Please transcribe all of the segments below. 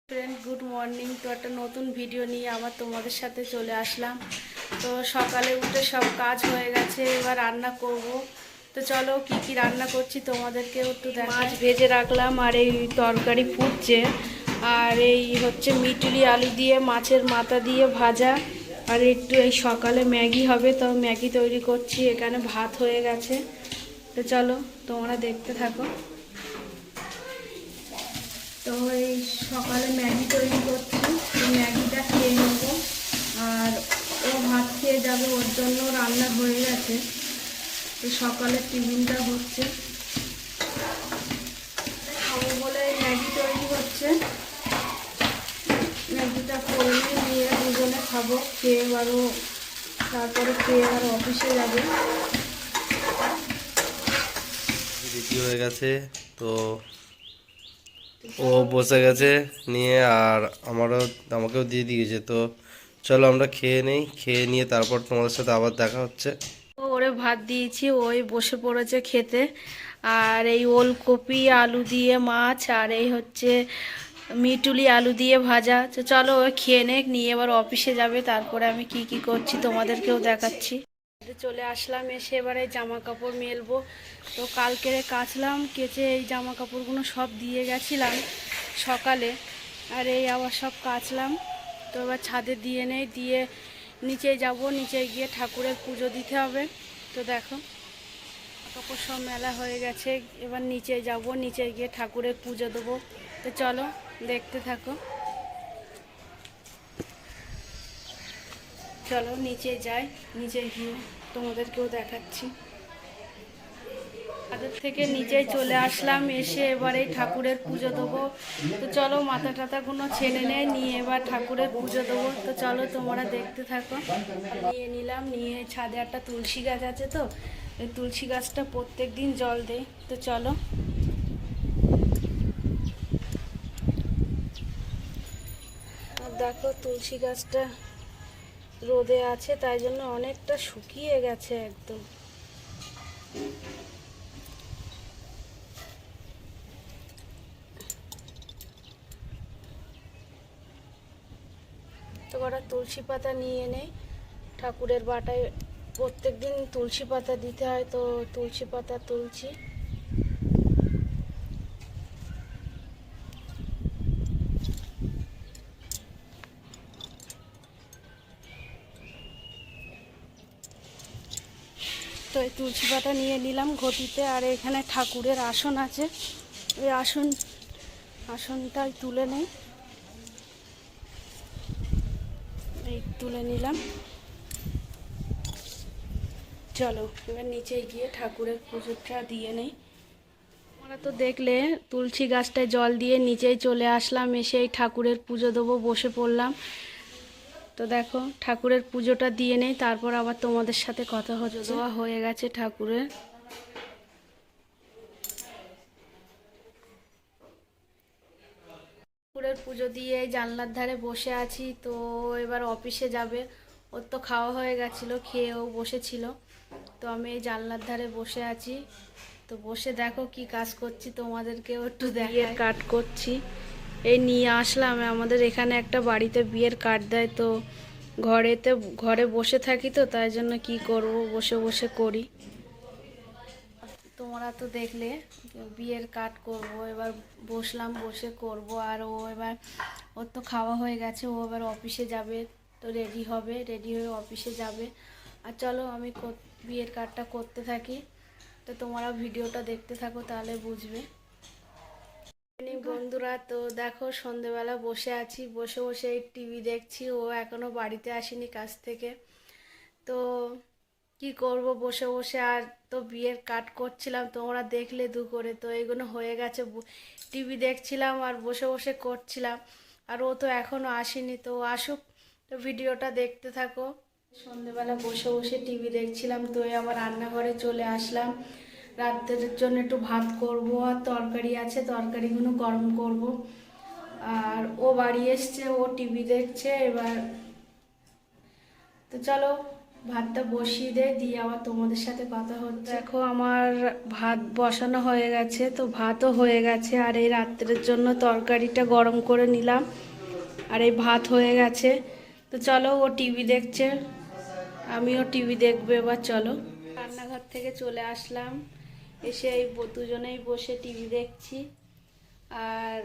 Friend, good morning. তো একটা নতুন ভিডিও নিয়ে আবার তোমাদের সাথে চলে আসলাম। তো সকালে উঠে সব কাজ হয়ে গেছে, এবার রান্না করব। তো চলো কি কি রান্না করছি তোমাদেরকেও একটু মাছ ভেজে রাখলাম, আর এই তরকারি ফুটছে। আর এই হচ্ছে মিটুলি আলু দিয়ে মাছের মাথা দিয়ে ভাজা। আর একটু এই সকালে ম্যাগি হবে, তো ম্যাগি তৈরি করছি। এখানে ভাত হয়ে গেছে। তো চলো তোমরা দেখতে থাকো। তো এই সকালে ম্যাগি তৈরি করছি, তো ম্যাগিটা খেয়ে নেবো। আর ও ভাত খেয়ে যাবে, ওর জন্য রান্না হয়ে গেছে। তো সকালে টিফিনটা হচ্ছে, খাবো বলে ম্যাগি তৈরি হচ্ছে। ম্যাগিটা করে নিয়ে দুজনে খাবো, খেয়ে এবারও তারপরে খেয়ে এবার অফিসে যাবে। রেডি হয়ে গেছে, তো ও বসে গেছে নিয়ে, আর আমাকেও দিয়ে দিয়েছে। তো চলো আমরা খেয়ে নেই, খেয়ে নিয়ে তারপর তোমাদের সাথে আবার দেখা হচ্ছে। ওরে ভাত দিয়েছি, ওই বসে পড়েছে খেতে। আর এই ওলকপি আলু দিয়ে মাছ, আর এই হচ্ছে মিটুলি আলু দিয়ে ভাজা। তো চলো ও খেয়ে নিয়ে এবার অফিসে যাবে, তারপরে আমি কি কি করছি তোমাদেরকেও দেখাচ্ছি। চলে আসলাম, এসে এবারে জামা কাপড় মেলবো। তো কালকে কাচলাম, কেচে এই জামা কাপড়গুলো সব দিয়ে গেছিলাম সকালে। আর এই আবার সব কাচলাম। তো এবার ছাদে দিয়ে নিচে যাব, নিচে গিয়ে ঠাকুরের পুজো দিতে হবে। তো দেখো কাপড় সব মেলা হয়ে গেছে, এবার নিচে যাব, নিচে গিয়ে ঠাকুরের পুজো দেবো। তো চলো দেখতে থাকো। চলো নিচে যাই, নিচে গিয়ে তোমাদেরকেও দেখাচ্ছি। তাদের থেকে নিচে চলে আসলাম, এসে এবারে ঠাকুরের পুজো দেবো। তো চলো মাথা টাথাগুলো ছেড়ে নিয়ে এবার ঠাকুরের পুজো দেবো। তো চলো তোমরা দেখতে থাকো। নিয়ে নিলাম, নিয়ে ছাদে একটা তুলসী গাছ আছে, তো এই তুলসী গাছটা প্রত্যেক দিন জল দেয়। তো চলো দেখো, তুলসী গাছটা রোদে আছে, তাই জন্য অনেকটা শুকিয়ে গেছে একদম। তো কটা তুলসী পাতা নিয়ে নেই, ঠাকুরের বাটায় প্রত্যেক দিন তুলসী পাতা দিতে হয়, তো তুলসী পাতা তুলছি। তো এই তুলসী পাতা নিয়ে নিলাম ঘটিতে। আর এখানে ঠাকুরের আসন আছে, ওই আসনটাই তুলে নেই, এই তুলে নিলাম। চলো এবার নিচে গিয়ে ঠাকুরের পুজোটা দিয়ে নেই। আমরা তো দেখলে তুলসী গাছটায় জল দিয়ে নিচেই চলে আসলাম, এসে এই ঠাকুরের পুজো দেবো, বসে পড়লাম। তো দেখো ঠাকুরের পুজোটা দিয়ে নেই, তারপর আবার তোমাদের সাথে কথা হচ্ছে। দেওয়া হয়ে গেছে ঠাকুরের। ঠাকুরের পুজো দিয়ে জানলার ধারে বসে আছি। তো এবার অফিসে যাবে, ওর তো খাওয়া হয়ে গেছিলো, খেয়েও বসেছিল। তো আমি এই জানলার ধারে বসে আছি। তো বসে দেখো কি কাজ করছি তোমাদেরকেও একটু বিয়ের কাট করছি। এই নিয়ে আসলাম, আমাদের এখানে একটা বাড়িতে বিয়ের কার্ড দেয়। তো ঘরে বসে থাকি, তো তাই জন্য কি করব, বসে বসে করি। তোমরা তো দেখলে বিয়ের কাট করব, এবার বসলাম, বসে করব। আর ও এবার ওর তো খাওয়া হয়ে গেছে, ও এবার অফিসে যাবে। তো রেডি হবে, রেডি হয়ে অফিসে যাবে। আর চলো আমি বিয়ের কার্ডটা করতে থাকি। তো তোমরা ভিডিওটা দেখতে থাকো, তাহলে বুঝবে। বন্ধুরা, তো দেখো সন্ধেবেলা বসে আছি, বসে বসে এই টিভি দেখছি। ও এখনো বাড়িতে আসেনি কাজ থেকে। তো কি করব বসে বসে। আর তো বিয়ের কাট করছিলাম, তোমরা দেখলে করে। তো এইগুলো হয়ে গেছে, টিভি দেখছিলাম আর বসে বসে করছিলাম। আর ও তো এখনো আসেনি, তো আসুক। তো ভিডিওটা দেখতে থাকো। সন্ধেবেলা বসে বসে টিভি দেখছিলাম, তো আবার রান্নাঘরে চলে আসলাম। রাতের জন্য একটু ভাত করব, আর তরকারি আছে, তরকারিগুলো গরম করব। আর ও বাড়ি এসছে, ও টিভি দেখছে এবার। তো চলো ভাতটা বসিয়ে দিয়ে আবার তোমাদের সাথে কথা হচ্ছে। দেখো আমার ভাত বসানো হয়ে গেছে, তো ভাতও হয়ে গেছে, আর এই রাত্রের জন্য তরকারিটা গরম করে নিলাম, আর এই ভাত হয়ে গেছে। তো চলো, ও টিভি দেখছে, আমিও টিভি দেখবো এবার। চলো, রান্নাঘর থেকে চলে আসলাম, এসে এই দুজনেই বসে টিভি দেখছি। আর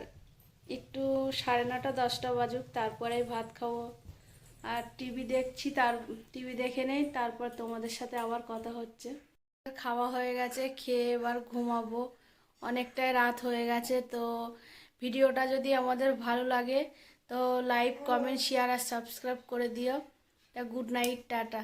একটু 9:30 10টা বাজুক, তারপরে ভাত খাবো। আর টিভি দেখছি, টিভি দেখে নেই, তারপর তোমাদের সাথে আবার কথা হচ্ছে। খাওয়া হয়ে গেছে, খেয়ে এবার ঘুমাবো, অনেকটাই রাত হয়ে গেছে। তো ভিডিওটা যদি আমাদের ভালো লাগে তো লাইক কমেন্ট শেয়ার আর সাবস্ক্রাইব করে দিও। Good night, tata.